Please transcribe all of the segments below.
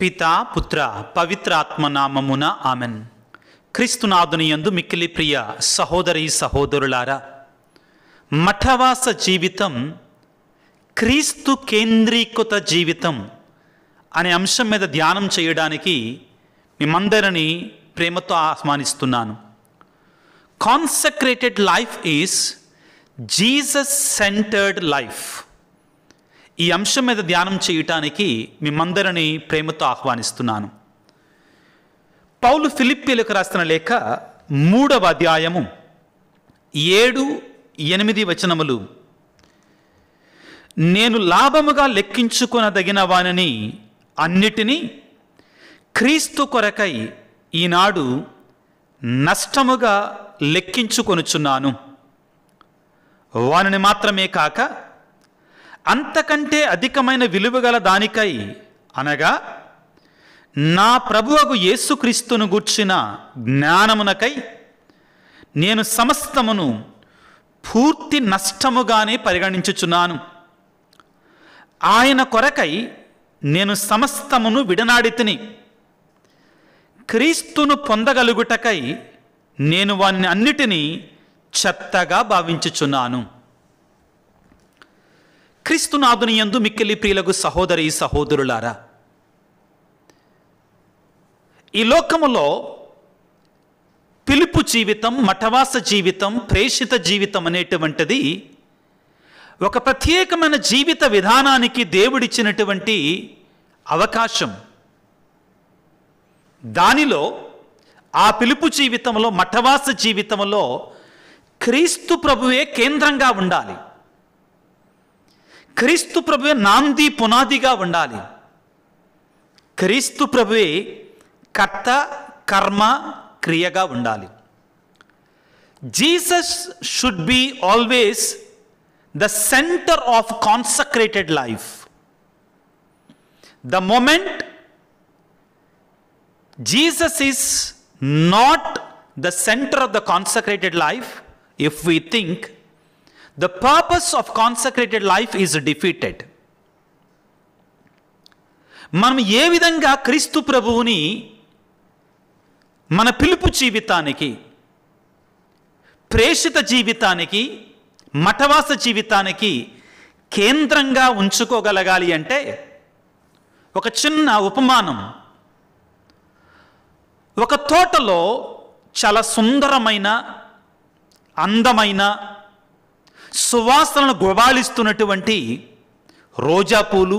పితా పుత్ర పవిత్ర ఆత్మనామమున ఆమెన్. క్రీస్తునాథుని యందు మిక్కిలి ప్రియ సహోదరి సహోదరులారా, మఠవాస జీవితం క్రీస్తు కేంద్రీకృత జీవితం అనే అంశం మీద ధ్యానం చేయడానికి మిమ్మందరినీ ప్రేమతో ఆహ్వానిస్తున్నాను. Consecrated life is Jesus centred life. ఈ అంశం మీద ధ్యానం చేయటానికి మిమ్మందరినీ ప్రేమతో ఆహ్వానిస్తున్నాను. పౌలు ఫిలిప్పీలకు రాసిన లేఖ 3వ అధ్యాయము 7-8 వచనములు. నేను లాభముగా లెక్కించుకొనదగిన వానిని అన్నిటినీ క్రీస్తు కొరకై ఈనాడు నష్టముగా లెక్కించుకొనుచున్నాను. వానిని మాత్రమే కాక అంతకంటే అధికమైన విలువగల దానికై, అనగా నా ప్రభువగు యేసుక్రీస్తును గూర్చిన జ్ఞానమునకై నేను సమస్తమును పూర్తి నష్టముగానే పరిగణించుచున్నాను. ఆయన కొరకై నేను సమస్తమును విడనాడితిని. క్రీస్తును పొందగలుగుటకై నేను వాని అన్నిటినీ చెత్తగా భావించుచున్నాను. క్రీస్తునాథుని యందు మిక్కిలి ప్రియులకు సహోదరి సహోదరులారా, ఈ లోకములో పిలుపు జీవితం, మఠవాస జీవితం, ప్రేషిత జీవితం అనేటువంటిది ఒక ప్రత్యేకమైన జీవిత విధానానికి దేవుడిచ్చినటువంటి అవకాశం. దానిలో ఆ పిలుపు జీవితంలో, మఠవాస జీవితంలో క్రీస్తు ప్రభువే కేంద్రంగా ఉండాలి. క్రీస్తు ప్రభువే నాంది పునాదిగా ఉండాలి. క్రీస్తు ప్రభువే కర్త కర్మ క్రియగా ఉండాలి. Jesus should be always the centre of consecrated life. The moment Jesus is not the centre of the consecrated life, if we think the purpose of consecrated life is defeated. మనం ఏ విధంగా క్రీస్తు ప్రభువుని మన పిలుపు జీవితానికి, ప్రేషిత జీవితానికి, మఠవాస జీవితానికి కేంద్రంగా ఉంచుకోగలగాలి అంటే ఒక చిన్న ఉపమానం. ఒక తోటలో చాలా సుందరమైన, అందమైన, సువాసనను గుబాళిస్తున్నటువంటి రోజా పూలు,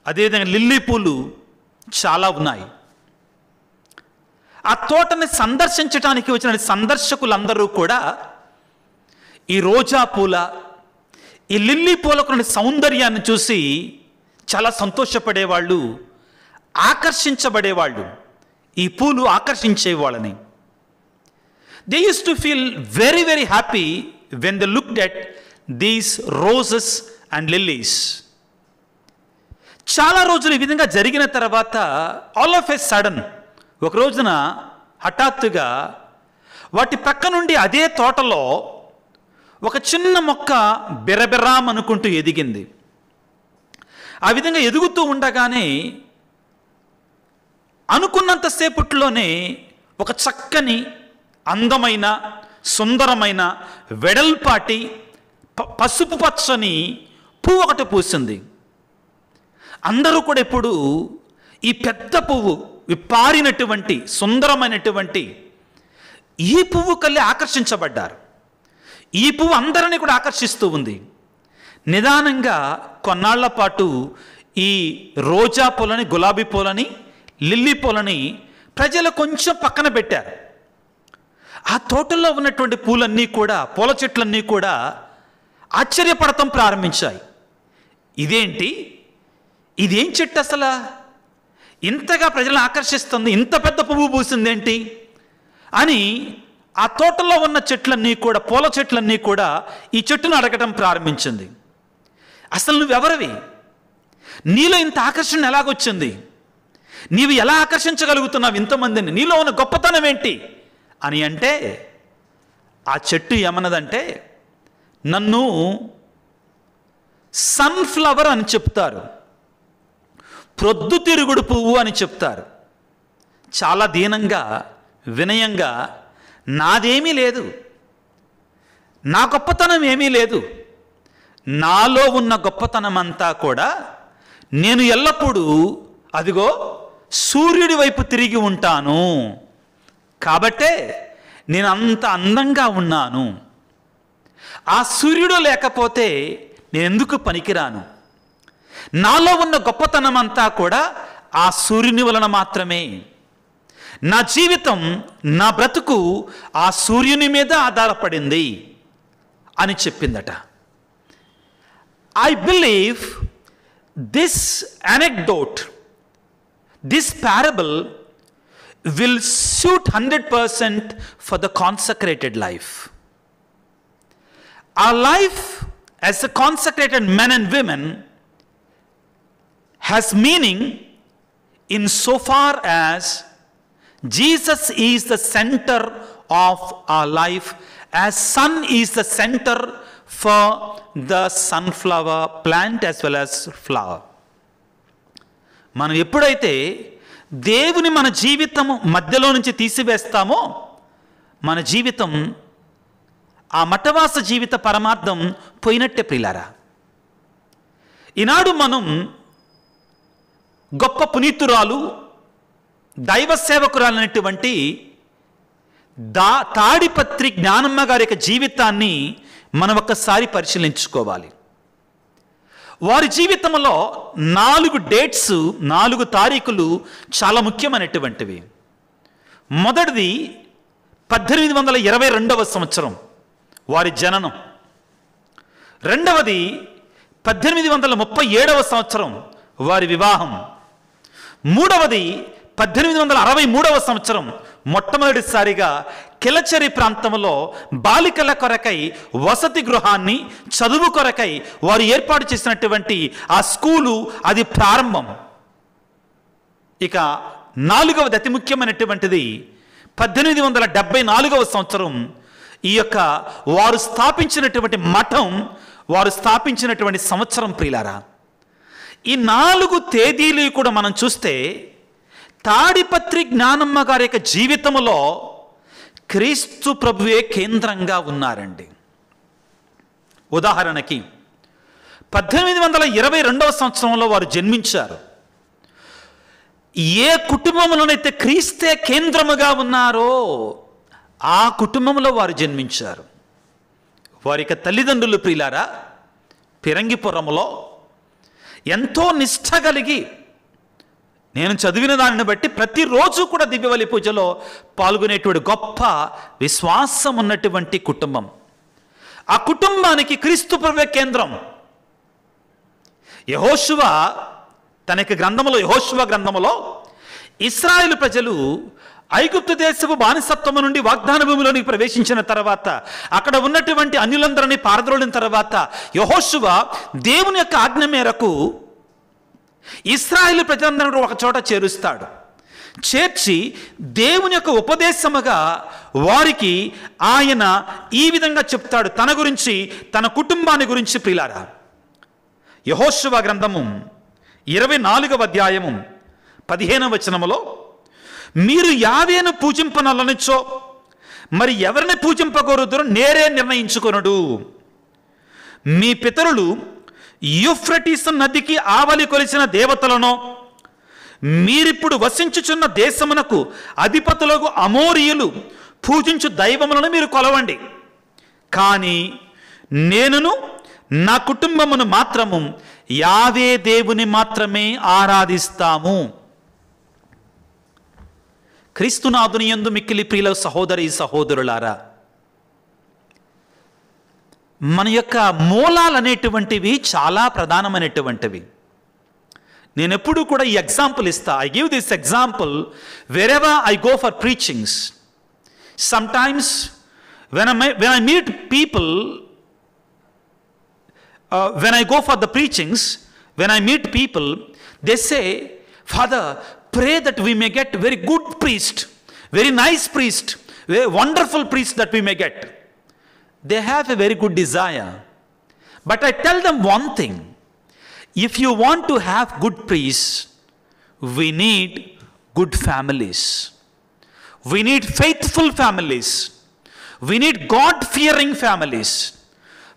అదేవిధంగా లిల్లీ పూలు చాలా ఉన్నాయి. ఆ తోటని సందర్శించడానికి వచ్చిన సందర్శకులందరూ కూడా ఈ రోజా పూల, ఈ లిల్లీ పూలకు సౌందర్యాన్ని చూసి చాలా సంతోషపడేవాళ్ళు, ఆకర్షించబడేవాళ్ళు. ఈ పూలు ఆకర్షించేవాళ్ళని. They used to feel very, very happy when they looked at these roses and lilies. చాలా రోజులు ఈ విధంగా జరిగిన తర్వాత ఆల్ ఆఫ్ ఎ సడన్ ఒక రోజున హఠాత్తుగా వాటి పక్క నుండి అదే తోటలో ఒక చిన్న మొక్క బిరబిరామనుకుంటూ ఎదిగింది. ఆ విధంగా ఎదుగుతూ ఉండగానే అనుకున్నంతసేపట్లోనే ఒక చక్కని, అందమైన, సుందరమైన, వెడల్పాటి, పసుపు పచ్చని పువ్వు ఒకటి పూసింది. అందరూ కూడా ఇప్పుడు ఈ పెద్ద పువ్వు, పారినటువంటి సుందరమైనటువంటి ఈ పువ్వు కల్లి ఆకర్షించబడ్డారు. ఈ పువ్వు అందరినీ కూడా ఆకర్షిస్తూ ఉంది. నిదానంగా కొన్నాళ్ల పాటు ఈ రోజా పూలని, గులాబీ పూలని, లిల్లీ పూలని ప్రజలు కొంచెం పక్కన పెట్టారు. ఆ తోటల్లో ఉన్నటువంటి పూలన్నీ కూడా, పూల చెట్లన్నీ కూడా ఆశ్చర్యపడటం ప్రారంభించాయి. ఇదేంటి, ఇదేం చెట్టు అసలు ఇంతగా ప్రజలను ఆకర్షిస్తుంది, ఇంత పెద్ద పువ్వు పూసిందేంటి అని ఆ తోటలో ఉన్న చెట్లన్నీ కూడా, పూల చెట్లన్నీ కూడా ఈ చెట్టును అడగటం ప్రారంభించింది. అసలు నువ్వెవరివి? నీలో ఇంత ఆకర్షణ ఎలాగొచ్చింది? నీవు ఎలా ఆకర్షించగలుగుతున్నావు ఇంతమందిని? నీలో ఉన్న గొప్పతనం ఏంటి అని అంటే ఆ చెట్టు ఏమన్నదంటే, నన్ను సన్ఫ్లవర్ అని చెప్తారు, ప్రొద్దుతిరుగుడు పువ్వు అని చెప్తారు. చాలా దీనంగా, వినయంగా, నాదేమీ లేదు, నా గొప్పతనం ఏమీ లేదు, నాలో ఉన్న గొప్పతనం అంతా కూడా నేను ఎల్లప్పుడూ అదిగో సూర్యుడి వైపు తిరిగి ఉంటాను, కాబట్టే నేను అంత అందంగా ఉన్నాను. ఆ సూర్యుడు లేకపోతే నేను ఎందుకు పనికిరాను? నాలో ఉన్న గొప్పతనం అంతా కూడా ఆ సూర్యుని వలన మాత్రమే. నా జీవితం, నా బ్రతుకు ఆ సూర్యుని మీద ఆధారపడింది అని చెప్పిందట. I believe this anecdote, this parable will suit 100% for the consecrated life. Our life as a consecrated men and women has meaning in so far as Jesus is the center of our life, as sun is the center for the sunflower plant as well as flower. మనం ఎప్పుడైతే దేవుని మన జీవితం మధ్యలో నుంచి తీసివేస్తామో మన జీవితం, ఆ మఠవాస జీవిత పరమార్థం పోయినట్టే ప్రియులారా. ఈనాడు మనం గొప్ప పునీతురాలు, దైవ సేవకురాలైనటువంటి తాడిపత్రి జ్ఞానమ్మ గారి యొక్క జీవితాన్ని మనం ఒక్కసారి పరిశీలించుకోవాలి. వారి జీవితంలో 4 డేట్స్, 4 తారీఖులు చాలా ముఖ్యమైనటువంటివి. మొదటిది 1822వ సంవత్సరం వారి జననం. రెండవది 1837వ సంవత్సరం వారి వివాహం. మూడవది 1863వ సంవత్సరం మొట్టమొదటిసారిగా కిలచరి ప్రాంతంలో బాలికల కొరకై వసతి గృహాన్ని, చదువు కొరకై వారు ఏర్పాటు చేసినటువంటి ఆ స్కూలు, అది ప్రారంభం. ఇక 4వది అతి ముఖ్యమైనటువంటిది 1874వ సంవత్సరం ఈ యొక్క వారు స్థాపించినటువంటి మఠం, వారు స్థాపించినటువంటి సంవత్సరం ప్రియులారా. ఈ 4 తేదీలు కూడా మనం చూస్తే తాడిపత్రి జ్ఞానమ్మ గారి యొక్క జీవితంలో క్రీస్తు ప్రభువే కేంద్రంగా ఉన్నారండి. ఉదాహరణకి 1822వ సంవత్సరంలో వారు జన్మించారు. ఏ కుటుంబంలోనైతే క్రీస్తే కేంద్రముగా ఉన్నారో ఆ కుటుంబంలో వారు జన్మించారు. వారి యొక్క తల్లిదండ్రులు ప్రియులారా పిరంగిపురంలో ఎంతో నిష్ఠ కలిగి, నేను చదివిన దానిని బట్టి ప్రతిరోజు కూడా దివ్యబలి పూజలో పాల్గొనేటువంటి గొప్ప విశ్వాసం ఉన్నటువంటి కుటుంబం. ఆ కుటుంబానికి క్రీస్తు ప్రభువే కేంద్రం. యెహోషువ తన యొక్క గ్రంథములో, యెహోషువ గ్రంథములో ఇశ్రాయేలు ప్రజలు ఐగుప్తు దేశపు బానిసత్వము నుండి వాగ్దాన భూమిలోనికి ప్రవేశించిన తర్వాత, అక్కడ ఉన్నటువంటి అన్యులందరినీ పారద్రోలిన తర్వాత యెహోషువ దేవుని యొక్క ఆజ్ఞ మేరకు ఇశ్రాయేలు ప్రజలందరూ ఒక చోట చేరుస్తాడు. చేర్చి దేవుని యొక్క ఉపదేశముగా వారికి ఆయన ఈ విధంగా చెప్తాడు తన గురించి, తన కుటుంబాన్ని గురించి. ప్రియులారా, యెహోషువ గ్రంథము 24వ అధ్యాయము 15వ వచనములో, మీరు యావేను పూజింపనలనిచో మరి ఎవరిని పూజింపగోరుదురో నేరే నిర్ణయించుకొనుడు. మీ పితరులు యూఫ్రటీసు నదికి ఆవలి కొలిచిన దేవతలను, మీరిప్పుడు వసించుచున్న దేశమునకు అధిపతులకు అమోరీయులు పూజించు దైవములను మీరు కొలవండి. కానీ నేనును నా కుటుంబమును మాత్రము యావే దేవుని మాత్రమే ఆరాధిస్తాము. క్రీస్తునాథుని యందు మిక్కిలి ప్రియుల సహోదరి సహోదరులారా, మన యొక్క మూలాలు అనేటువంటివి చాలా ప్రధానమైనటువంటివి. నేను ఎప్పుడు కూడా ఈ ఎగ్జాంపుల్ ఇస్తా. I give this example where ever I go for preachings. Sometimes when I meet people, when I go for the preachings, when I meet people, they say, Father, pray that we may get very good priest, very nice priest, very wonderful priest that we may get. They have a very good desire. But I tell them one thing, if you want to have good priests, we need good families. We need faithful families. We need God-fearing families.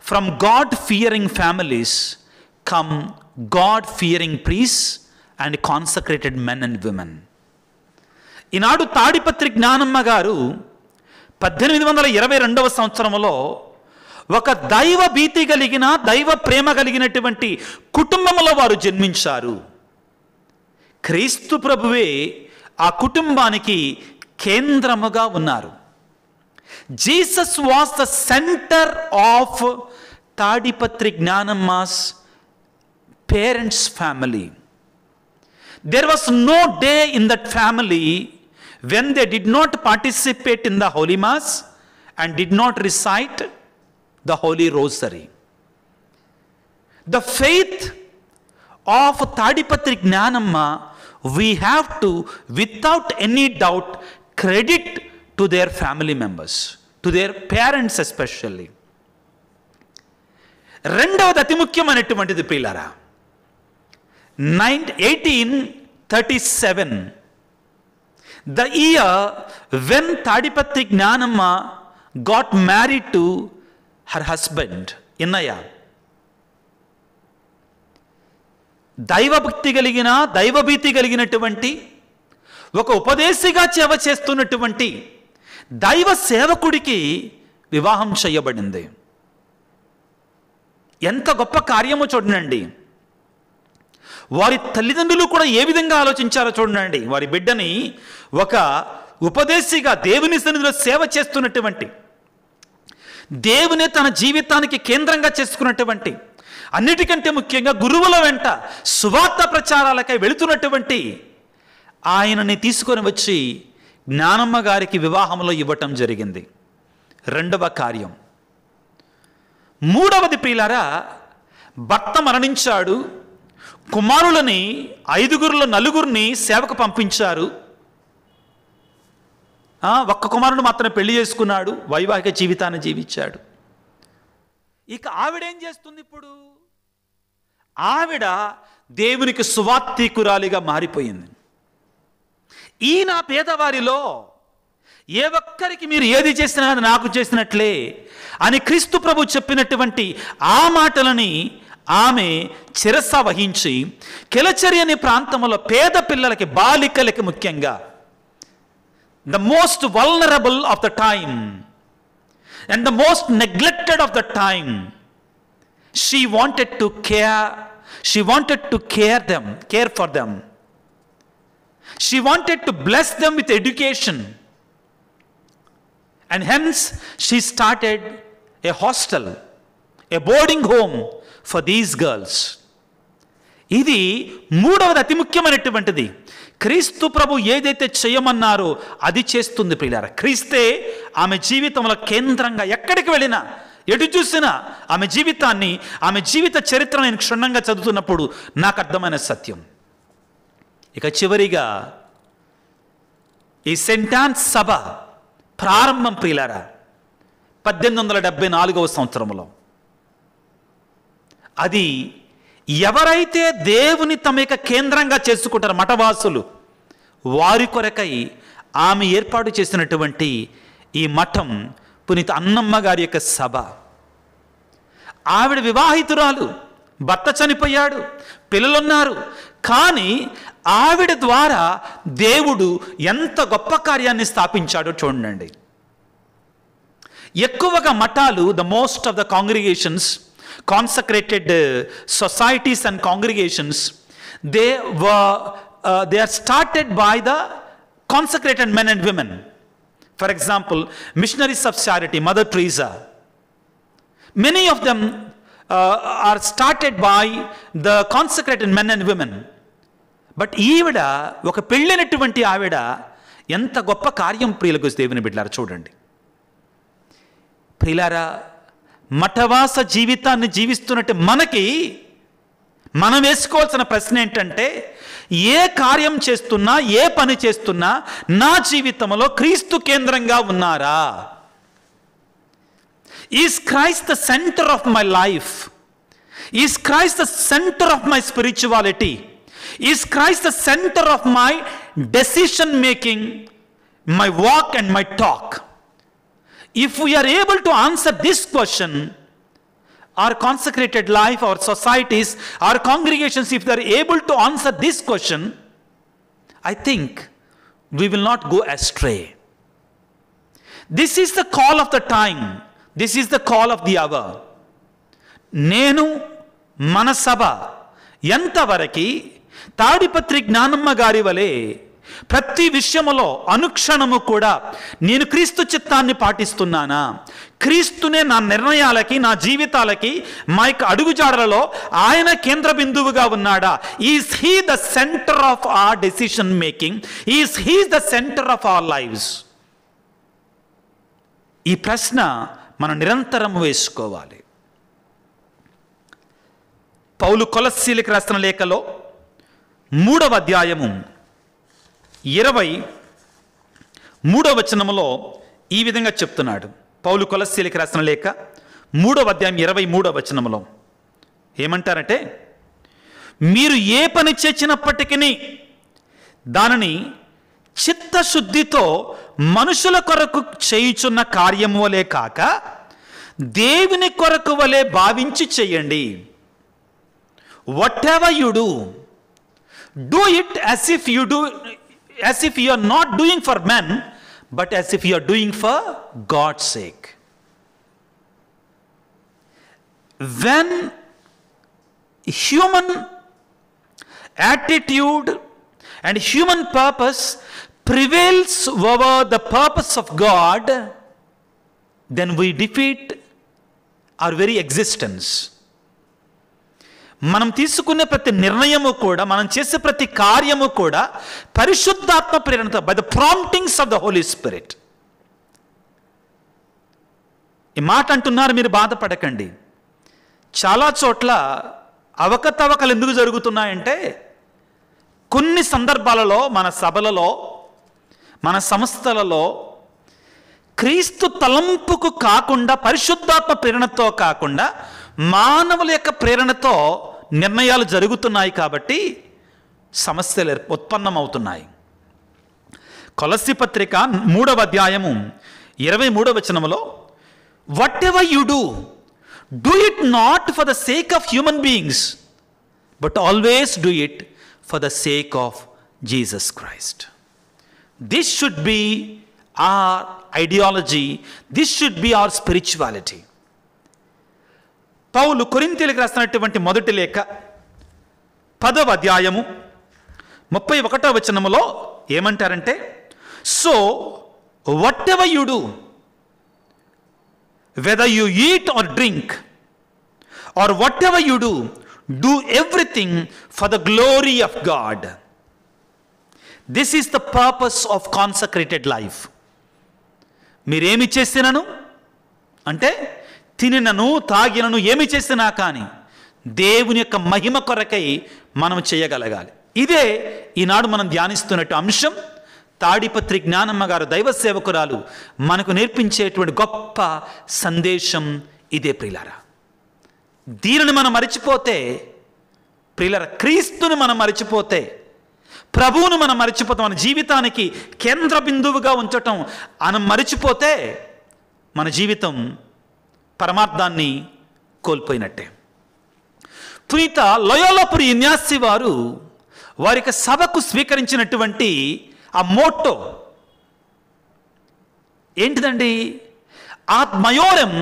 From God-fearing families come God-fearing priests and consecrated men and women. ఈనాడు తాడిపత్రి జ్ఞానమ్మ గారు 1822వ సంవత్సరంలో ఒక దైవ భీతి కలిగిన, దైవ ప్రేమ కలిగినటువంటి కుటుంబంలో వారు జన్మించారు. క్రీస్తు ప్రభువే ఆ కుటుంబానికి కేంద్రముగా ఉన్నారు. Jesus was the centre of Tadipatri Gnanamma's parents family. There was no day in that family when they did not participate in the Holy Mass and did not recite the Holy Rosary. The faith of Tadipatri Gnanamma, we have to, without any doubt, credit to their family members, to their parents especially. రెండవది అతి ముఖ్యమైనటువంటిది ప్రియులారా, 1837, the year when Tadipatri Gnanamma got married to her husband Innaya. దైవభక్తి కలిగిన, దైవభీతి కలిగినటువంటి ఒక ఉపదేశిగా సేవ చేస్తున్నటువంటి దైవ సేవకుడికి వివాహం చేయబడింది. ఎంత గొప్ప కార్యమో చూడండి. వారి తల్లిదండ్రులు కూడా ఏ విధంగా ఆలోచించారో చూడండి. వారి బిడ్డని ఒక ఉపదేశిగా దేవుని సన్నిధిలో సేవ చేస్తున్నటువంటి, దేవుని తన జీవితానికి కేంద్రంగా చేసుకున్నటువంటి, అన్నిటికంటే ముఖ్యంగా గురువుల వెంట సువార్త ప్రచారాలకై వెళుతున్నటువంటి ఆయనని తీసుకొని వచ్చి జ్ఞానమ్మ గారికి వివాహంలో ఇవ్వటం జరిగింది. రెండవ కార్యం. మూడవది ప్రియులారా, భర్త మరణించాడు. కుమారులని 5గురిలో 4గురిని సేవకు పంపించారు. ఒక్క కుమారుడు మాత్రమే పెళ్లి చేసుకున్నాడు, వైవాహిక జీవితాన్ని జీవించాడు. ఇక ఆవిడేం చేస్తుంది ఇప్పుడు? ఆవిడ దేవునికి సువార్తికురాలిగా మారిపోయింది. ఈ నా పేదవారిలో ఏ ఒక్కరికి మీరు ఏది చేసినా నాకు చేసినట్లే అని క్రీస్తు ప్రభు చెప్పినటువంటి ఆ మాటలని ఆమె శిరస్స వహించి కెలచరి అనే ప్రాంతంలో పేద పిల్లలకి, బాలికలకి ముఖ్యంగా, the most vulnerable of the time and the most neglected of the time, she wanted to care for them. She wanted to bless them with education, and hence she started a hostel, a boarding home for these girls. ఇది మూడవది అతి ముఖ్యమైనటువంటిది. క్రీస్తు ప్రభు ఏదైతే చేయమన్నారో అది చేస్తుంది ప్రియులారా. క్రీస్తే ఆమె జీవితంలో కేంద్రంగా, ఎక్కడికి వెళ్ళినా, ఎటు చూసినా ఆమె జీవితాన్ని, ఆమె జీవిత చరిత్ర నేను క్షుణ్ణంగా చదువుతున్నప్పుడు నాకు అర్థమైన సత్యం. ఇక చివరిగా ఈ సెయింట్ ఆన్స్ సభ ప్రారంభం ప్రియులారా 1874వ సంవత్సరంలో. అది ఎవరైతే దేవుని తమ యొక్క కేంద్రంగా చేసుకుంటారో మఠవాసులు, వారి కొరకై ఆమె ఏర్పాటు చేసినటువంటి ఈ మఠం పునీత అన్నమ్మ గారి యొక్క సభ. ఆవిడ వివాహితురాలు, భర్త చనిపోయాడు, పిల్లలున్నారు. కానీ ఆవిడ ద్వారా దేవుడు ఎంత గొప్ప కార్యాన్ని స్థాపించాడో చూడండి. ఎక్కువగా మఠాలు, the most of the congregations, consecrated societies and congregations, they are started by the consecrated men and women. For example, Missionaries of Charity, Mother Teresa, many of them are started by the consecrated men and women. But ఈవిడ, ఒక పెళ్ళైనటువంటి ఆవిడ ఎంత గొప్ప కార్యం ప్రియులకు దేవుని బిడ్డలారా చూడండి. ప్రియులారా, మఠవాస జీవితాన్ని జీవిస్తున్నట్టు మనకి మనం వేసుకోవాల్సిన ప్రశ్న ఏంటంటే, ఏ కార్యం చేస్తున్నా, ఏ పని చేస్తున్నా నా జీవితంలో క్రీస్తు కేంద్రంగా ఉన్నారా? Is Christ the centre of my life? Is Christ the centre of my spirituality? Is Christ the center of my decision making, my walk and my talk? If we are able to answer this question, our consecrated life, our societies, our congregations, if they are able to answer this question, I think we will not go astray. This is the call of the time. This is the call of the hour. నేను మన సభ ఎంతవరకు తాడిపత్రి జ్ఞానమ్మ గారి వలె ప్రతి విషయములో అనుక్షణము కూడా నేను క్రీస్తు చిత్తాన్ని పాటిస్తున్నానా, క్రీస్తునే నా నిర్ణయాలకి, నా జీవితాలకి, మా యొక్క అడుగుజాడలలో ఆయన కేంద్ర బిందువుగా ఉన్నాడా? Is he the centre of hour decision making? Is he the centre of our lives? ఈ ప్రశ్న మనం నిరంతరం వేసుకోవాలి. పౌలు కొలస్సీలకు రాసిన లేఖలో 3వ అధ్యాయము 23వ వచనములో ఈ విధంగా చెప్తున్నాడు. పౌలు కొలస్సీలకు రాసిన లేఖ 3వ అధ్యాయం 23వ వచనములో ఏమంటారంటే, మీరు ఏ పని చేసినప్పటికీ దానిని చిత్తశుద్ధితో మనుషుల కొరకు చేయుచున్న కార్యము వలె కాక దేవుని కొరకు వలె భావించి చేయండి. Whatever you do it as if you are not doing for men, but as if you are doing for God's sake. When human attitude and human purpose prevails over the purpose of God, then we defeat our very existence. మనం తీసుకునే ప్రతి నిర్ణయము కూడా, మనం చేసే ప్రతి కార్యము కూడా పరిశుద్ధాత్మ ప్రేరణతో, by the promptings of the Holy Spirit. ఈ మాట అంటున్నారు, మీరు బాధపడకండి. చాలా చోట్ల అవకతవకలు ఎందుకు జరుగుతున్నాయంటే, కొన్ని సందర్భాలలో మన సభలలో, మన సంస్థలలో క్రీస్తు తలంపుకు కాకుండా, పరిశుద్ధాత్మ ప్రేరణతో కాకుండా మానవుల యొక్క ప్రేరణతో నిర్ణయాలు జరుగుతున్నాయి. కాబట్టి సమస్యలు ఉత్పన్నమవుతున్నాయి. కొలస్సీ పత్రిక 3వ అధ్యాయము 23వ వచనములో, what ever you do it not for the sake of human beings, but always do it for the sake of Jesus Christ. This should be our ideology, this should be our spirituality. పౌలు కొరింథీయులకు రాసినటువంటి మొదటి లేఖ 10వ అధ్యాయము 31వ వచనములో ఏమంటారంటే, so what ever you do, whether you eat or drink are what ever you do everything for the glory of God. This is the purpose of consecrated life. మీరేమి చేసినను అంటే, తినినను తాగినను ఏమి చేసినా కానీ దేవుని యొక్క మహిమ కొరకై మనం చేయగలగాలి. ఇదే ఈనాడు మనం ధ్యానిస్తున్నట్టు అంశం. తాడిపత్రి జ్ఞానమ్మ గారు, దైవ సేవకురాలు, మనకు నేర్పించేటువంటి గొప్ప సందేశం ఇదే ప్రియులారా. దీనిని మనం మరిచిపోతే, ప్రియులారా, క్రీస్తుని మనం మరిచిపోతే, ప్రభువును మనం మరిచిపోతాం, మన జీవితానికి కేంద్ర బిందువుగా ఉంచటం మనం మరిచిపోతే మన జీవితం పరమార్థాన్ని కోల్పోయినట్టే. పునీత లోయోలాపురి ఇన్యాసి వారు వారికి సభకు స్వీకరించినటువంటి ఆ మోటో ఏంటిదండి? ఆద్ మయోరం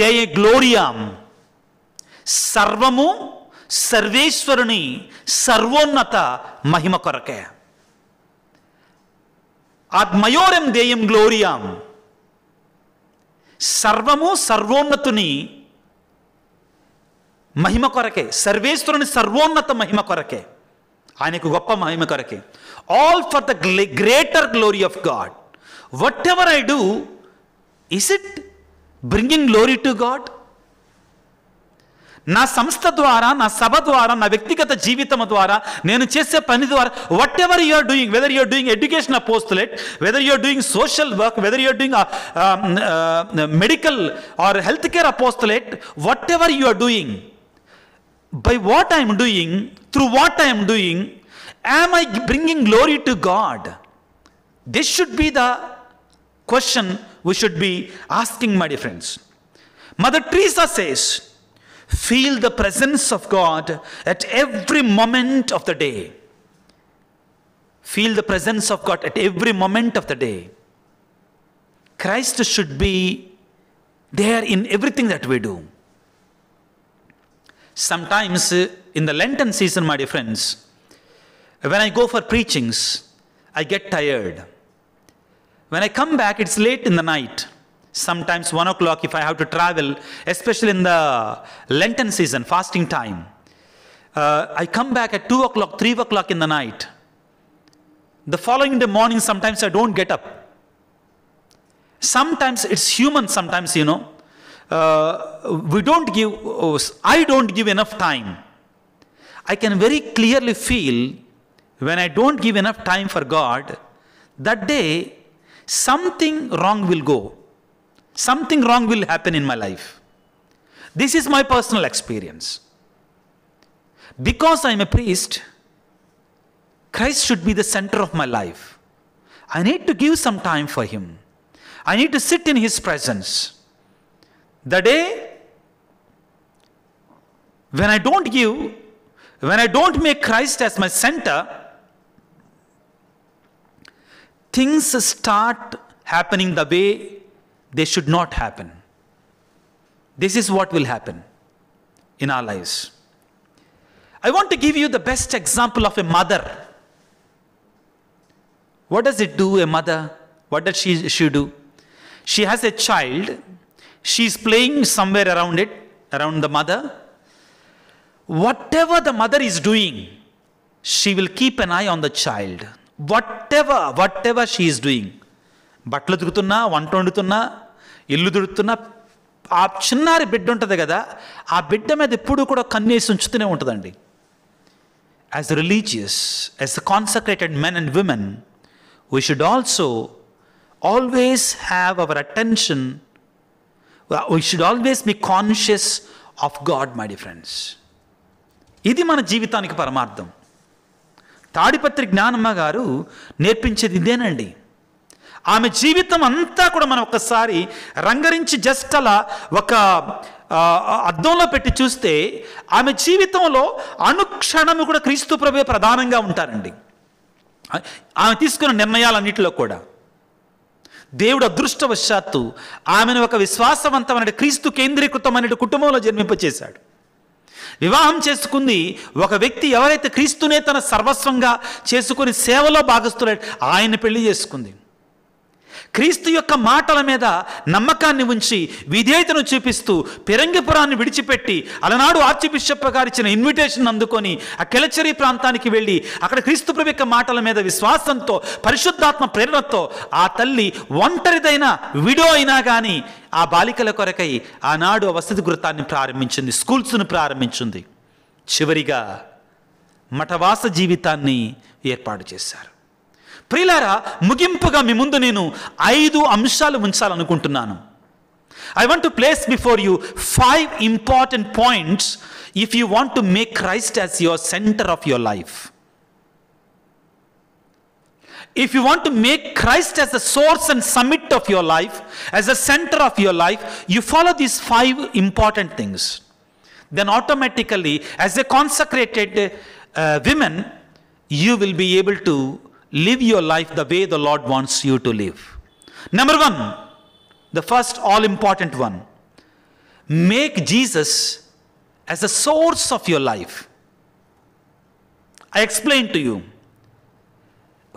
దేయ గ్లోరియాం. సర్వము సర్వేశ్వరుని సర్వోన్నత మహిమ కొరకే. ఆద్ మయోరం దేయం గ్లోరియాం. సర్వము సర్వోన్నతుని మహిమ కొరకే, సర్వేశ్వరుని సర్వోన్నత మహిమ కొరకే, ఆయనకు గొప్ప మహిమ కొరకే. All for the greater glory of God. What ever I do, is it bringing glory to God? నా సంస్థ ద్వారా, నా సభ ద్వారా, నా వ్యక్తిగత జీవితం ద్వారా, నేను చేసే పని ద్వారా, whatever you are doing, whether you are doing education apostolate, whether you are doing social work, whether you are doing medical or health care apostolate, whatever you are doing, by what I am doing, through what I am doing, am I bringing glory to God? This should be the question we should be asking, my dear friends. Mother Teresa says, feel the presence of God at every moment of the day. Feel the presence of God at every moment of the day. Christ should be there in everything that we do. Sometimes in the Lenten season, my dear friends, when I go for preachings, I get tired. When I come back, it's late in the night. Sometimes 1 o'clock if I have to travel, especially in the Lenten season, fasting time. I come back at 2 o'clock, 3 o'clock in the night. The following day morning, sometimes I don't get up. Sometimes it's human, sometimes, I don't give enough time. I can very clearly feel when I don't give enough time for God, that day something wrong will go. Something wrong will happen in my life. This is my personal experience. Because I am a priest, Christ should be the center of my life. I need to give some time for Him. I need to sit in His presence. The day when I don't make Christ as my center, things start happening the way they should not happen. This is what will happen in our lives. I want to give you the best example of a mother. What does it do, a mother? What does she do? She has a child. She's playing somewhere around the mother. Whatever the mother is doing, she will keep an eye on the child. Whatever she is doing. బట్టలు దుడుతున్నా, వంట వండుతున్నా, ఇల్లు దుడుతున్నా, ఆ చిన్నారి బిడ్డ ఉంటుంది కదా, ఆ బిడ్డ మీద ఎప్పుడూ కూడా కన్నేసి ఉంచుతూనే ఉంటుందండి. As religious, as consecrated men and women, we should also always have our attention. We should always be conscious of God, my dear friends. ఇది మన జీవితానికి పరమార్థం. తాడిపత్రి జ్ఞానమ్మ గారు నేర్పించేది ఇదేనండి. ఆమె జీవితం అంతా కూడా మనం ఒకసారి రంగరించి జస్ట్ అలా ఒక అద్దంలో పెట్టి చూస్తే ఆమె జీవితంలో అనుక్షణము కూడా క్రీస్తు ప్రభువే ప్రధానంగా ఉంటారండి. ఆమె తీసుకున్న నిర్ణయాలన్నిటిలో కూడా దేవుడు అదృష్టవశాత్తు ఆమెను ఒక విశ్వాసవంతమైన క్రీస్తు కేంద్రీకృతమైన కుటుంబంలో జన్మింపచేశాడు. వివాహం చేసుకుంది ఒక వ్యక్తి ఎవరైతే క్రీస్తునే తన సర్వస్వంగా చేసుకుని సేవలో భాగస్తులే ఆయన పెళ్లి చేసుకుంది. క్రీస్తు యొక్క మాటల మీద నమ్మకాన్ని ఉంచి విధేయతను చూపిస్తూ పెరంగిపురాన్ని విడిచిపెట్టి అలనాడు ఆర్చి బిషప్ గారు ఇచ్చిన ఇన్విటేషన్ అందుకొని ఆ కెలచరి ప్రాంతానికి వెళ్ళి అక్కడ క్రీస్తు ప్రభు యొక్క మాటల మీద విశ్వాసంతో పరిశుద్ధాత్మ ప్రేరణతో ఆ తల్లి ఒంటరిదైన విడో అయినా కానీ ఆ బాలికల కొరకై ఆనాడు వసతి గృహాన్ని ప్రారంభించింది, స్కూల్స్ను ప్రారంభించింది. చివరిగా మఠవాస జీవితాన్ని ఏర్పాటు చేశారు. ప్రియులారా, ముగింపుగా మీ ముందు నేను 5 అంశాలు ఉంచాలనుకుంటున్నాను. I want to place before you 5 important points if you want to make Christ as your center of your life. If you want to make Christ as the source and summit of your life, as the center of your life, you follow these 5 important things. Then automatically, as a consecrated women, you will be able to live your life the way the Lord wants you to live. Number 1, the first all-important one, make Jesus as the source of your life. I explained to you.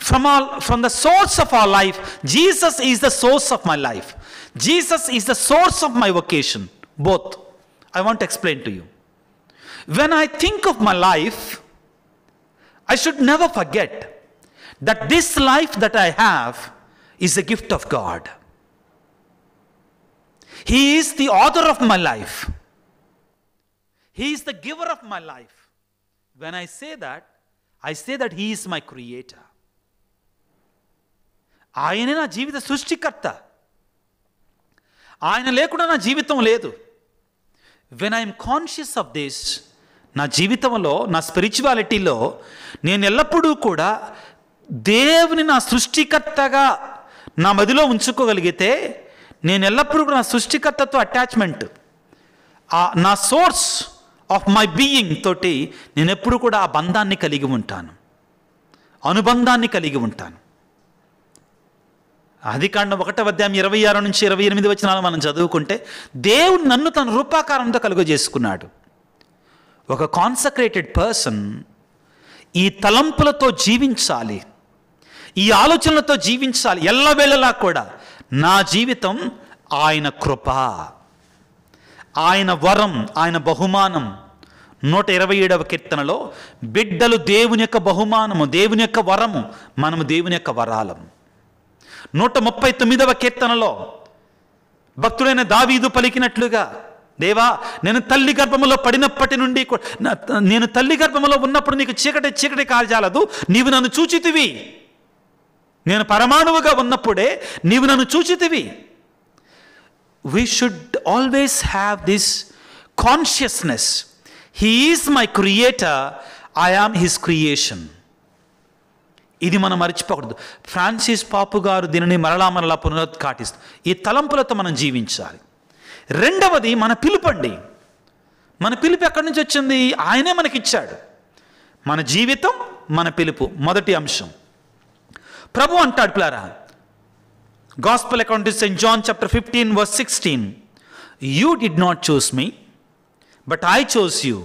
From the source of our life, Jesus is the source of my life. Jesus is the source of my vocation. Both. I want to explain to you. When I think of my life, I should never forget that this life that I have is a gift of God. He is the author of my life. He is the giver of my life. When I say that He is my creator. ఆయనే నా జీవిత సృష్టికర్త. ఆయన లేకుండా నా జీవితం లేదు. When I am conscious of this, నా జీవితంలో, నా స్పిరిచువాలిటీలో నేను ఎల్లప్పుడూ కూడా దేవుని నా సృష్టికర్తగా నా మదిలో ఉంచుకోగలిగితే, నేను ఎల్లప్పుడూ కూడా నా సృష్టికర్తతో అటాచ్మెంట్, నా సోర్స్ ఆఫ్ మై బీయింగ్ తోటి నేను ఎప్పుడు కూడా ఆ బంధాన్ని కలిగి ఉంటాను, అనుబంధాన్ని కలిగి ఉంటాను. ఆదికాండం 1వ అధ్యాయం 26 నుంచి 28 వచనాలు మనం చదువుకుంటే, దేవుడు నన్ను తన రూపాకారంతో కలుగజేసుకున్నాడు. ఒక కాన్సక్రేటెడ్ పర్సన్ ఈ తలంపులతో జీవించాలి, ఈ ఆలోచనలతో జీవించాలి. ఎల్లవేళలా కూడా నా జీవితం ఆయన కృప, ఆయన వరం, ఆయన బహుమానం. 127వ కీర్తనలో బిడ్డలు దేవుని యొక్క బహుమానము, దేవుని యొక్క వరము, మనము దేవుని యొక్క వరాలం. 139వ కీర్తనలో భక్తుడైన దావీదు పలికినట్లుగా, దేవా, నేను తల్లి గర్భములో పడినప్పటి నుండి, నేను తల్లి గర్భములో ఉన్నప్పుడు నీకు చీకటి కాల్చాలదు, నీవు నన్ను చూచితివి. నేను పరమాణువుగా ఉన్నప్పుడే నీవు నన్ను చూచితివి. We should always have this consciousness. He is my creator, I am his creation. ఇది మనం మర్చిపోకూడదు. ఫ్రాన్సిస్ పాపు గారు దీనిని మరలా పునరుద్ఘాటిస్తారు. ఈ తలంపులతో మనం జీవించాలి. రెండవది మన పిలుపండి. మన పిలుపు ఎక్కడి నుంచి వచ్చింది? ఆయనే మనకిచ్చాడు. మన జీవితం, మన పిలుపు మొదటి అంశం. ప్రభు అంటాడు పిల్లారా, Gospel according to St. John chapter 15 verse 16, you did not choose me, but I chose you,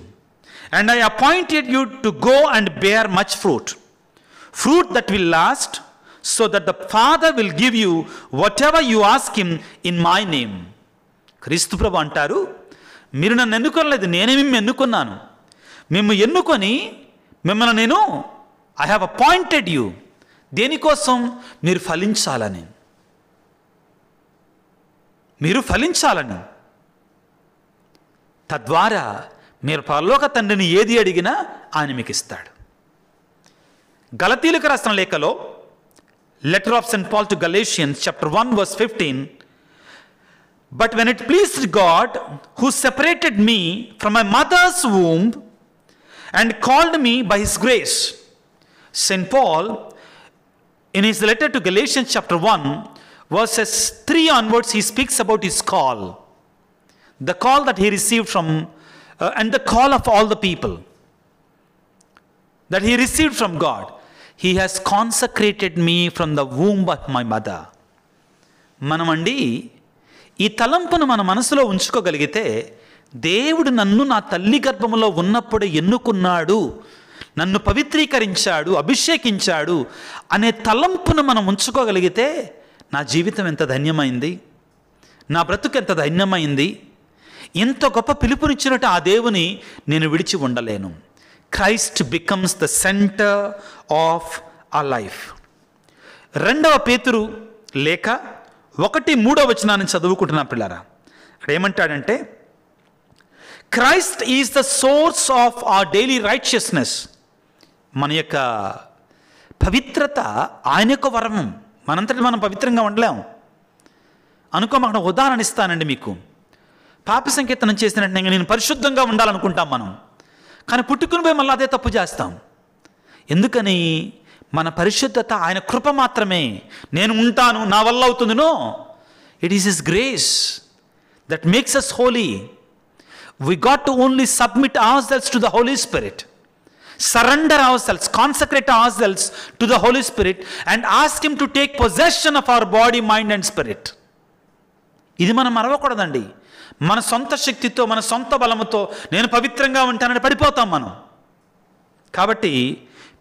and I appointed you to go and bear much fruit that will last, so that the Father will give you whatever you ask him in my name. క్రీస్తు ప్రభు అంటారు, మీరు నన్ను ఎన్నుకోలేదు, నేనే మిమ్మల్ని ఎన్నుకున్నాను. మిమ్మల్ని ఎన్నుకొని మిమ్మల్ని నేను ఐ హ్యావ్ అపాయింటెడ్ యూ. దేనికోసం? మీరు ఫలించాలని, మీరు ఫలించాలని. తద్వారా మీరు పరలోక తండ్రిని ఏది అడిగినా ఆయన మీకు ఇస్తాడు. గలతీయులకు రాసిన లేఖలో, letter of Saint Paul to Galatians chapter 1 verse 15, but when it pleased God who separated me from my mother's womb and called me by his grace. St. Paul in his letter to Galatians chapter 1 verses 3 onwards, he speaks about his call, the call that he received from and the call of all the people that he received from God. He has consecrated me from the womb of my mother. మనమండి ఈ తలంపును మన మనసులో ఉంచుకోగలిగితే, దేవుడు నన్ను నా తల్లి గర్భములో ఉన్నప్పుడు ఎన్నుకున్నాడు, నన్ను పవిత్రీకరించాడు, అభిషేకించాడు అనే తలంపును మనం ఉంచుకోగలిగితే, నా జీవితం ఎంత ధన్యమైంది, నా బ్రతుకు ఎంత ధన్యమైంది, ఎంత గొప్ప పిలుపునిచ్చినట్టు ఆ దేవుని నేను విడిచి ఉండలేను. Christ becomes the centre of our life. 2వ పేతురు లేఖ 1:3 వచనాన్ని చదువుకుంటున్నా పిల్లారా. అక్కడ ఏమంటాడంటే, Christ is the source of our daily righteousness. మన యొక్క పవిత్రత ఆయన యొక్క వరము. మనంతటి మనం పవిత్రంగా ఉండలేము అనుకో. మాకు ఉదాహరణ ఇస్తానండి మీకు. పాప సంకీర్తనం చేసినట్టు నేను పరిశుద్ధంగా ఉండాలనుకుంటాం మనం, కానీ పుట్టుకుని పోయి మళ్ళీ అదే తప్పు చేస్తాం. ఎందుకని? మన పరిశుద్ధత ఆయన కృప మాత్రమే. నేను ఉంటాను, నా వల్ల అవుతుంది. No, it is his grace that makes us holy. We got to only submit ourselves to the Holy Spirit, surrender ourselves, consecrate ourselves to the Holy Spirit and ask him to take possession of our body, mind and spirit. ఇది మనం మరవకూడదండి. మన సొంత శక్తితో, మన సొంత బలముతో నేను పవిత్రంగా ఉంటానని పడిపోతాం మనం. కాబట్టి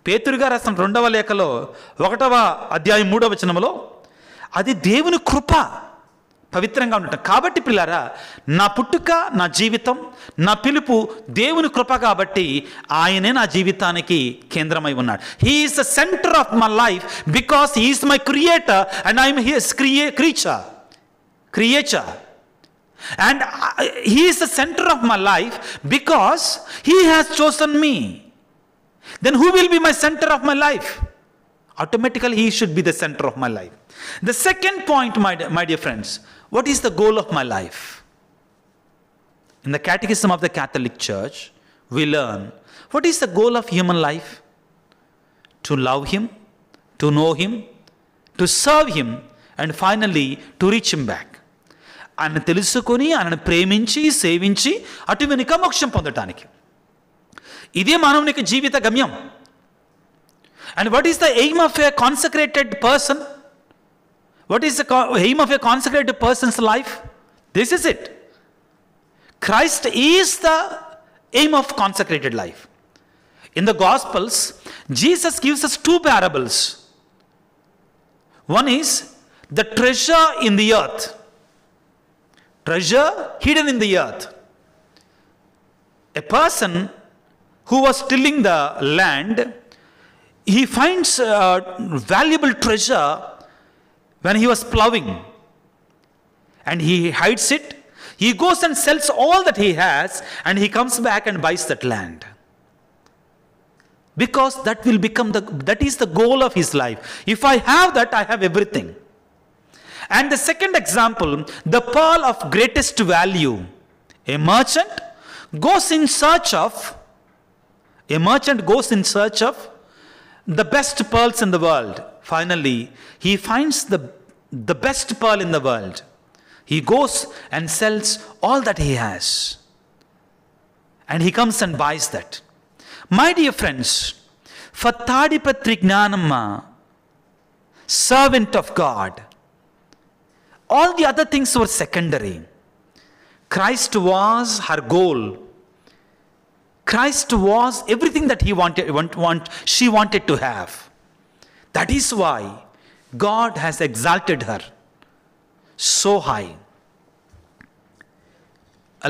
పేతురు గారు రాసిన 2వ లేఖలో 1వ అధ్యాయం 3వ వచనంలో, అది దేవుని కృప, పవిత్రంగా ఉండటం. కాబట్టి పిల్లారా, నా పుట్టుక, నా జీవితం, నా పిలుపు దేవుని కృప. కాబట్టి ఆయనే నా జీవితానికి కేంద్రమై ఉన్నాడు. He is the centre of my life because he is my creator and I'm his creature. And he is the centre of my life because he has chosen me. Then who will be my centre of my life? Automatically he should be the center of my life. The second point, my dear friends, what is the goal of my life? In the Catechism of the Catholic Church, we learn what is the goal of human life? To love Him, to know Him, to serve Him, and finally to reach Him back. ఆయన తెలుసుకొని ఆయనను ప్రేమించి సేవించి అటు వెనుక మోక్షం పొందటానికి. ఇదే మానవునికి జీవిత గమ్యం. And what is the aim of a consecrated person? What is the aim of a consecrated person's life? This is it. Christ is the aim of consecrated life. In the Gospels, Jesus gives us two parables. One is the treasure in the earth. Treasure hidden in the earth. A person who was tilling the land, he finds valuable treasure when he was plowing, and he hides it. He goes and sells all that he has, and he comes back and buys that land, because that will become that is the goal of his life. If I have that, I have everything. And the second example, the pearl of greatest value. A merchant goes in search of the best pearls in the world. Finally, he finds the best pearl in the world. He goes and sells all that he has, and he comes and buys that. My dear friends, for Tadipatri Gnanamma, servant of God, all the other things were secondary. Christ was her goal. Christ was everything that she wanted to have. That is why God has exalted her so high.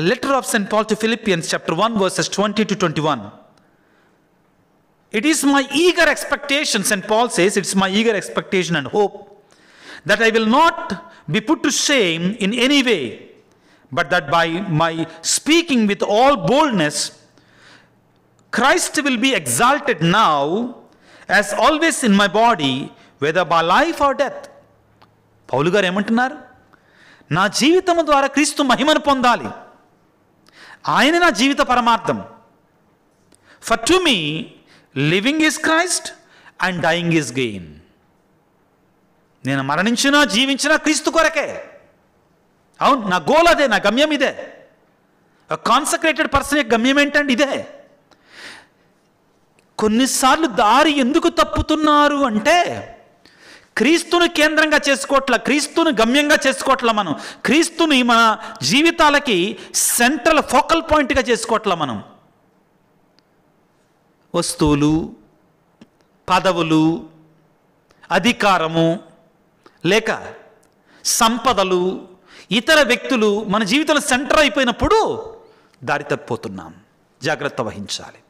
A letter of St. Paul to Philippians chapter 1 verses 20 to 21. It is my eager expectation, St. Paul says, it's my eager expectation and hope that I will not be put to shame in any way, but that by my speaking with all boldness, Christ will be exalted now as always in my body, whether by life or death. పౌలు గారు ఏమంటున్నారు? నా జీవితము ద్వారా క్రీస్తు మహిమను పొందాలి. ఆయన నా జీవిత పరమార్థం. For to me, living is Christ and dying is gain. నేను మరణించినా జీవించినా క్రీస్తు కొరకే. అవును, నా గోల్ అదే, నా గమ్యం ఇదే. కాన్సక్రేటెడ్ పర్సన్ యొక్క గమ్యం ఏంటంటే ఇదే. కొన్నిసార్లు దారి ఎందుకు తప్పుతున్నారు అంటే, క్రీస్తుని కేంద్రంగా చేసుకోవట్ల, క్రీస్తుని గమ్యంగా చేసుకోవట్ల, మనం క్రీస్తుని మన జీవితాలకి సెంట్రల్ ఫోకల్ పాయింట్గా చేసుకోవట్ల. మనం వస్తువులు, పదవులు, అధికారము, లేక సంపదలు, ఇతర వ్యక్తులు మన జీవితంలో సెంటర్ అయిపోయినప్పుడు దారి తప్పిపోతున్నాం. జాగ్రత్త వహించాలి,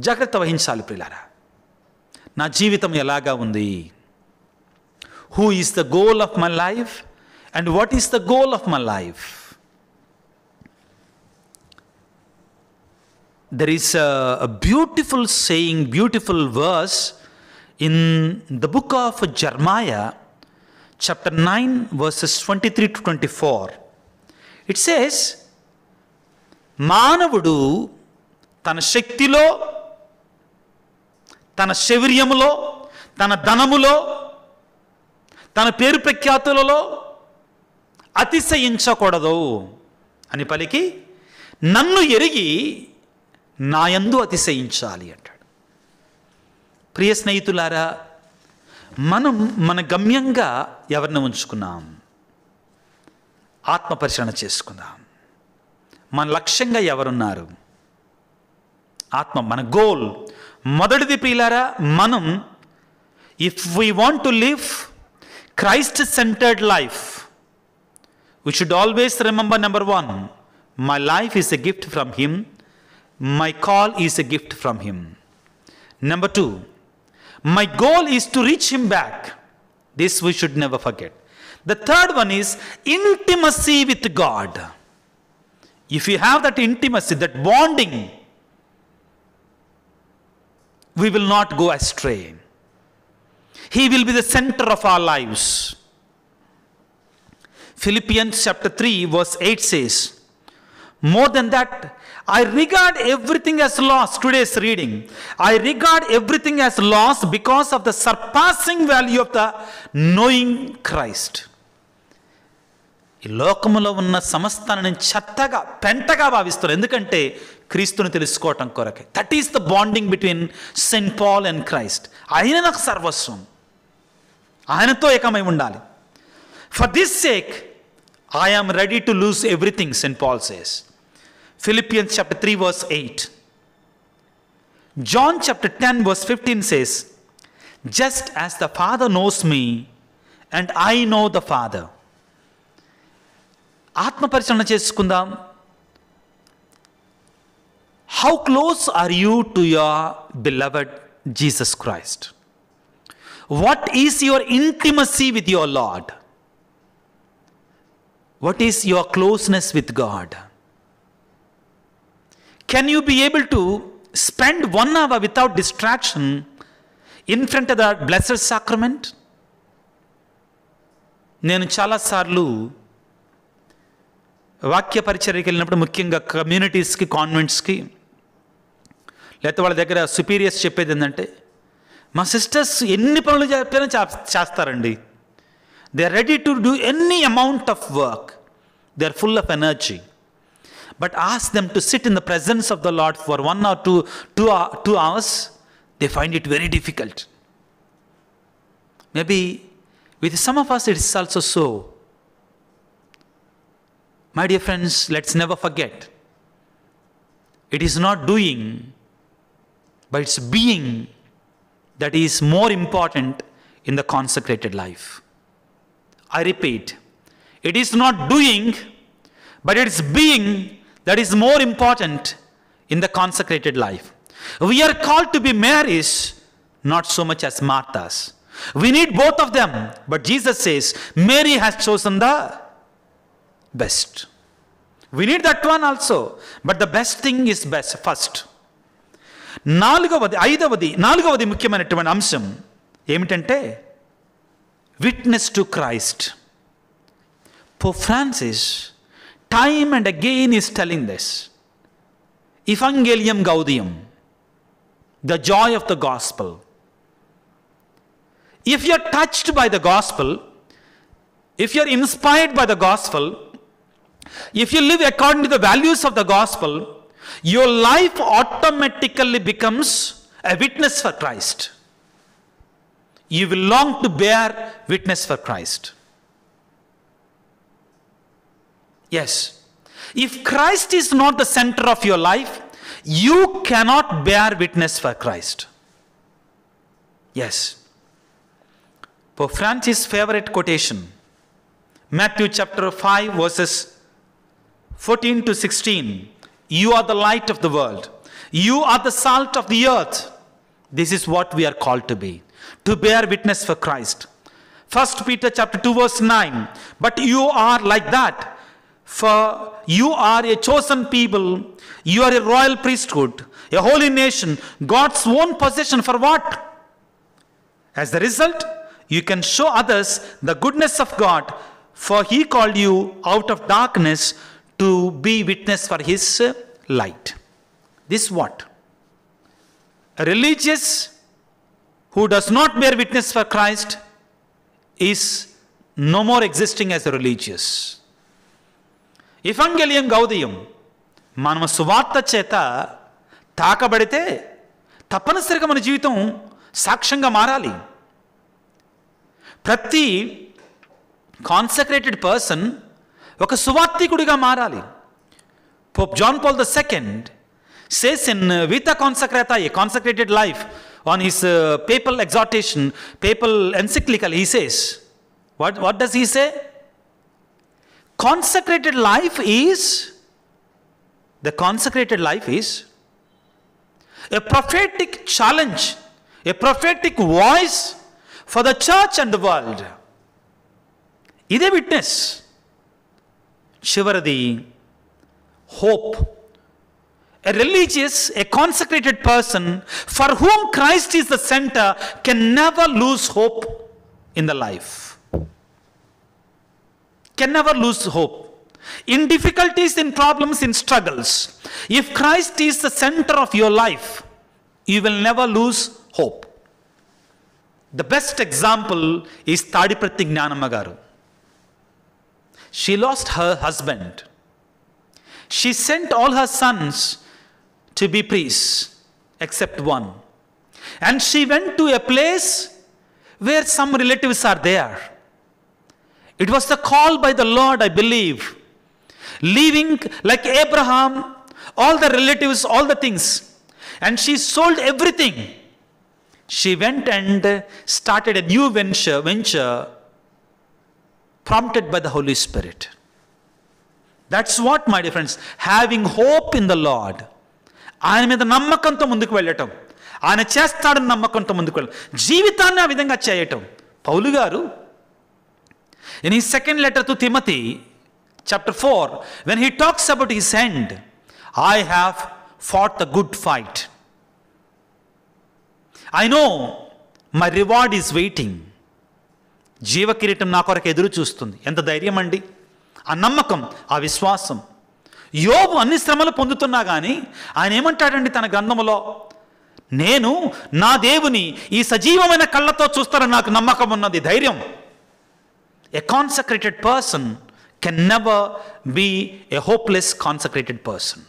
జాగ్రత్త వహించాలి ప్రియులారా. నా జీవితం ఎలాగా ఉంది? Who is the goal of my life and what is the goal of my life? There is a beautiful saying, beautiful verse in the book of Jeremiah, chapter 9, verses 23 to 24. It says, మానవుడు తన శక్తిలో, తన శౌర్యములో, తన ధనములో, తన పేరు ప్రఖ్యాతులలో అతిశయించకూడదు అని పలికి, నన్ను ఎరిగి నాయందు అతిశయించాలి అంటాడు. ప్రియ స్నేహితులారా, మనం మన గమ్యంగా ఎవరిని ఉంచుకున్నాం? ఆత్మపరిశీలన చేసుకుందాం. మన లక్ష్యంగా ఎవరున్నారు? ఆత్మ మన గోల్. మొదటిది ప్రియులారా, మనం if we want to live Christ centred life, we should always remember number 1, my life is a gift from him, my call is a gift from him. Number 2, my goal is to reach him back. This we should never forget. The third one is intimacy with God. If you have that intimacy, that bonding, we will not go astray. He will be the center of our lives. Philippians chapter 3 verse 8 says, more than that, I regard everything as lost. Today's reading. I regard everything as lost because of the surpassing value of the knowing Christ. ఈ లోకములో ఉన్న సమస్తాన్ని నేను చెత్తగా పెంటగా భావిస్తాను. ఎందుకంటే క్రీస్తుని తెలుసుకోవటం కొరకే. That is the bonding between Saint Paul and Christ. ఆయన నాకు సర్వస్వం. ఆయనతో ఏకమై ఉండాలి. For this sake I am ready to lose everything, Saint Paul says. Philippians chapter 3 verse 8. John chapter 10 verse 15 says, just as the Father knows me and I know the Father. ఆత్మ పరిశీలన చేసుకుందాం. How close are you to your beloved Jesus Christ? What is your intimacy with your Lord? What is your closeness with God? Can you be able to spend 1 hour without distraction in front of the blessed sacrament? నేను చాలాసార్లు వాక్య పరిచర్యకి వెళ్ళినప్పుడు, ముఖ్యంగా కమ్యూనిటీస్కి, కాన్వెంట్స్కి, లేకపోతే వాళ్ళ దగ్గర superiors చెప్పేది ఏంటంటే, మా సిస్టర్స్ ఎన్ని పనులు చెప్పినా చేస్తారండి. They are ready to do any amount of work. They are full of energy. But ask them to sit in the presence of the Lord for 1 or 2 hours, they find it very difficult. Maybe with some of us it is also so. My dear friends, let's never forget, it is not doing, but it's being that is more important in the consecrated life. I repeat, it is not doing, but it's being that is more important in the consecrated life. We are called to be Marys, not so much as Marthas. We need both of them. But Jesus says, Mary has chosen the best. We need that one also. But the best thing is best first. నాలుగవది ముఖ్యమైనటువంటి అంశం ఏమిటంటే witness to Christ. Pope Francis time and again is telling this. Evangelium Gaudium, the joy of the gospel. If you are touched by the gospel, if you are inspired by the gospel, if you live according to the values of the gospel, your life automatically becomes a witness for Christ. You will long to bear witness for Christ. Yes. If Christ is not the center of your life, you cannot bear witness for Christ. Yes. Pope Francis' favorite quotation, Matthew chapter 5 verses 14 to 16. You are the light of the world. You are the salt of the earth. This is what we are called to be, to bear witness for Christ. 1 Peter chapter 2 verse 9. But you are like that. For you are a chosen people, you are a royal priesthood, a holy nation, God's own possession. For what? As the result, you can show others the goodness of God, for He called you out of darkness to be witness for His light. This what? A religious who does not bear witness for Christ is no more existing as a religious. Evangelium Gaudium, మనము సువార్త చేత తాకబడితే తప్పనిసరిగా మన జీవితం సాక్ష్యంగా మారాలి. ప్రతి consecrated person ఒక సువార్తికుడిగా మారాలి. Pope John Paul II says in Vita Consecrata, a consecrated life, on his papal exhortation, papal encyclical, he says, what does he say? Consecrated life is a prophetic challenge, a prophetic voice for the church and the world. ఇదే witness. చివరిది hope. A religious, a consecrated person for whom Christ is the center can never lose hope in the life. Can never lose hope. in difficulties, in problems, in struggles, if Christ is the center of your life, you will never lose hope. The best example is Tadiprati Gnanamma garu. She lost her husband. She sent all her sons to be priests, except one. And she went to a place where some relatives are there. It was the call by the Lord, I believe. Leaving like Abraham, all the relatives, all the things. And she sold everything. She went and started a new venture prompted by the Holy Spirit. That's what, my dear friends, having hope in the Lord. ఆయన మీద నమ్మకంతో ముందుకు వెళ్ళటం, ఆయన చేస్తాడని నమ్మకంతో ముందుకు వెళ్ళటం, జీవితాన్ని ఆ విధంగా చేయటం. పౌలు గారు in his second letter to Timothy, chapter 4, when he talks about his end, I have fought the good fight. I know my reward is waiting. జీవ కిరీటం నా కొరకు ఎదురు చూస్తుంది. ఎంత ధైర్యం అండి! ఆ నమ్మకం, ఆ విశ్వాసం. యోబు అన్ని శ్రమలు పొందుతున్నా కానీ ఆయన ఏమంటాడండి తన గ్రంథములో, నేను నా దేవుని ఈ సజీవమైన కళ్ళతో చూస్తానని నాకు నమ్మకం ఉన్నది, ధైర్యం. A consecrated person can never be a hopeless consecrated person.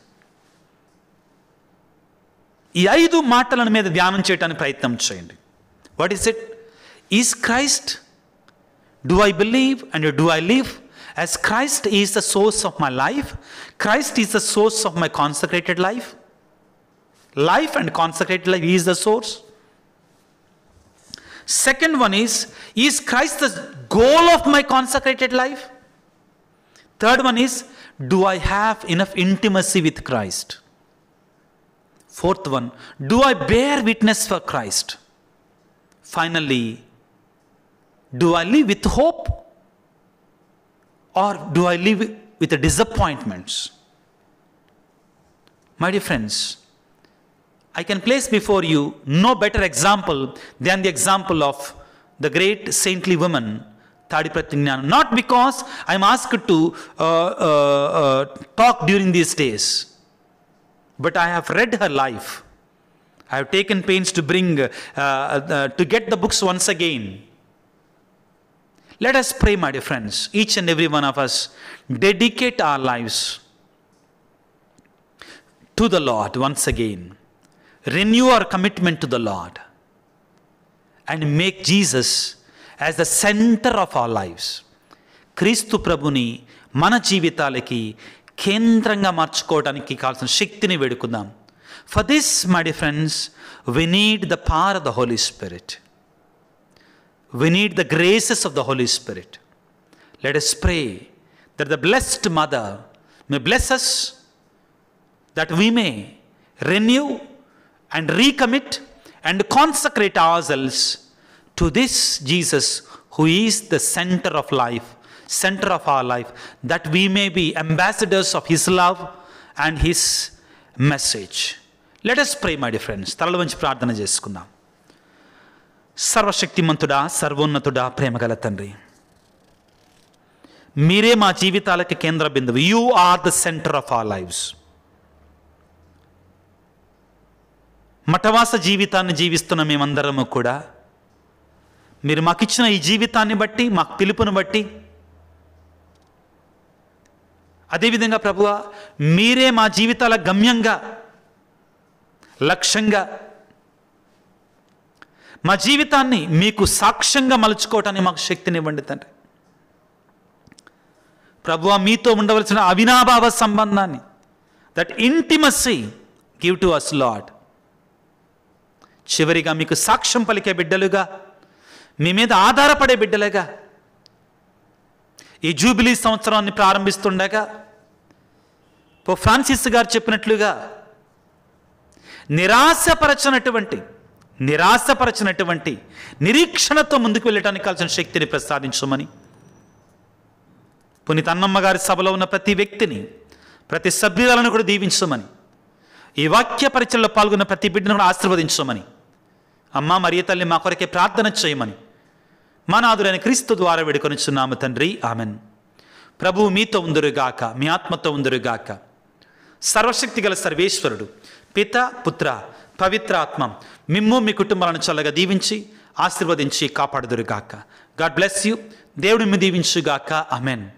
ఈ 5 మాటల మీద ధ్యానం చేయడానికి ప్రయత్నం చేయండి. What is it? Is Christ? Do I believe and do I live as Christ is the source of my life? Christ is the source of my consecrated life. Life and consecrated life, He is the source. Second one is Christ the goal of my consecrated life? Third one is, do I have enough intimacy with Christ? Fourth one, do I bear witness for Christ? Finally, do I live with hope or do I live with the disappointments? My dear friends, I can place before you no better example than the example of the great saintly woman Tadiprati Gnanamma. Not because I am asked to talk during these days, but I have read her life. I have taken pains to bring to get the books once again. Let us pray, my dear friends. Each and every one of us dedicate our lives to the Lord once again. Renew our commitment to the Lord and make Jesus as the center of our lives. క్రీస్తు ప్రభుని మన జీవితాలకి కేంద్రంగా మార్చుకోవడానికి కావాల్సిన శక్తిని వేడుకుందాం. For this, my dear friends, we need the power of the Holy Spirit. We need the graces of the Holy Spirit. Let us pray that the Blessed Mother may bless us, that we may renew and recommit and consecrate ourselves to this Jesus who is the center of life, center of our life, that we may be ambassadors of His love and His message. Let us pray, my dear friends. తలలు వంచి ప్రార్థన చేసుకుందాం. సర్వశక్తిమంతుడా, సర్వోన్నతుడా, ప్రేమగల తండ్రి, మీరే మా జీవితాలకి కేంద్ర బిందువు. You are the centre of our lives. మఠవాస జీవితాన్ని జీవిస్తున్న మేమందరము కూడా మీరు మాకిచ్చిన ఈ జీవితాన్ని బట్టి, మాకు పిలుపును బట్టి, అదేవిధంగా ప్రభువా మీరే మా జీవితాల గమ్యంగా, లక్ష్యంగా, మా జీవితాన్ని మీకు సాక్ష్యంగా మలుచుకోవటానికి మాకు శక్తినివ్వండి తండ్రి. ప్రభువా మీతో ఉండవలసిన అవినాభావ సంబంధాన్ని, that intimacy give to us Lord. చివరిగా మీకు సాక్ష్యం పలికే బిడ్డలుగా, మీ మీద ఆధారపడే బిడ్డలుగా ఈ జూబిలీ సంవత్సరాన్ని ప్రారంభిస్తుండగా పోప్ ఫ్రాన్సిస్ గారు చెప్పినట్లుగా నిరాశపరచినటువంటి నిరీక్షణతో ముందుకు వెళ్ళటానికి కావాల్సిన శక్తిని ప్రసాదించమని, పునీత అన్నమ్మ గారి సభలో ఉన్న ప్రతి వ్యక్తిని, ప్రతి సభ్యులను కూడా దీవించమని, ఈ వాక్య పరిచయలో పాల్గొన్న ప్రతి బిడ్డను కూడా ఆశీర్వదించమని, అమ్మ మరియ తల్లి మా కొరకే ప్రార్థన చేయమని మా నాథుడైన క్రీస్తు ద్వారా వేడుకొనిచున్నాము తండ్రి. ఆమెన్. ప్రభువు మీతో ఉందురుగాక, మీ ఆత్మతో ఉందురుగాక. సర్వశక్తి గల సర్వేశ్వరుడు పిత, పుత్ర, పవిత్ర ఆత్మ మిమ్ము మీ కుటుంబాలను చల్లగా దీవించి ఆశీర్వదించి కాపాడుదురుగాక. God bless you. దేవుడు మిమ్మల్ని దీవించుగాక. ఆమెన్.